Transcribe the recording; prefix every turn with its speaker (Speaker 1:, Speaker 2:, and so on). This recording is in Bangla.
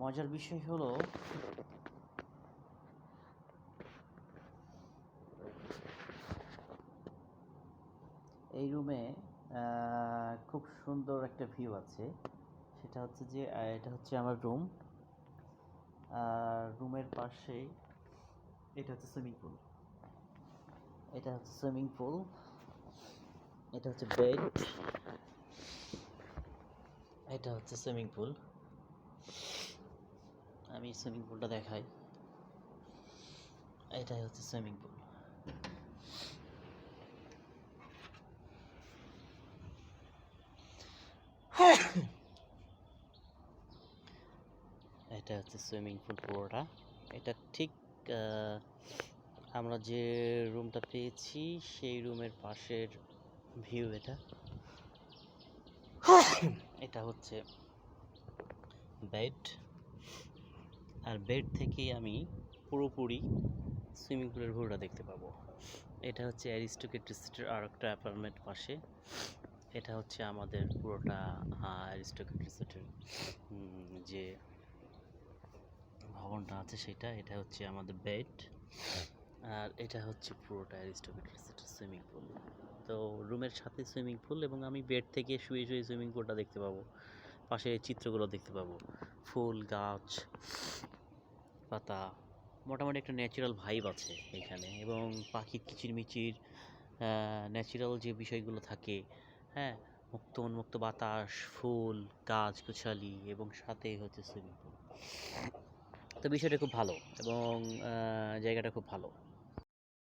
Speaker 1: মজার বিষয় হলো এই রুমে খুব সুন্দর একটা ভিউ আছে। সেটা হচ্ছে যে এটা হচ্ছে আমার রুম, আর রুমের পাশেই এটা হচ্ছে সুইমিং পুল। এটা হচ্ছে সুইমিং পুল, এটা হচ্ছে বেড, এটা হচ্ছে সুইমিং পুল। আমি সুইমিং পুলটা দেখাই। এটাই হচ্ছে সুইমিং পুল। এটা হচ্ছে সুইমিং পুল পুরোটা। এটা ঠিক আমরা যে রুমটা পেয়েছি সেই রুমের পাশের ভিউ এটা। এটা হচ্ছে বেড, আর বেড থেকেই আমি পুরোপুরি সুইমিং পুলের ভিউটা দেখতে পাবো। এটা হচ্ছে অ্যারিস্টোক্রেট স্ট্রিটের আর একটা অ্যাপার্টমেন্ট পাশে। এটা হচ্ছে আমাদের পুরোটা অ্যারিস্টোক্রেট স্ট্রিটের যে ভবনটা আছে সেটা। এটা হচ্ছে আমাদের বেড, আর এটা হচ্ছে পুরোটা অ্যারিস্টোক্রেট স্ট্রিটের সুইমিং পুল। তো রুমের সাথে সুইমিং পুল, এবং আমি বেড থেকে শুয়ে শুয়ে সুইমিং পুলটা দেখতে পাবো, পাশের এই চিত্রগুলো দেখতে পাবো, ফুল গাছ পাতা, মোটামুটি একটা ন্যাচারাল ভাইব আছে এখানে। এবং পাখির কিচিরমিচির, ন্যাচারাল যে বিষয়গুলো থাকে, হ্যাঁ, মুক্ত উন্মুক্ত বাতাস, ফুল গাছগাছালি, এবং সাথে হচ্ছে সুইমিং পুল। তো বিষয়টা খুব ভালো, এবং জায়গাটা খুব ভালো।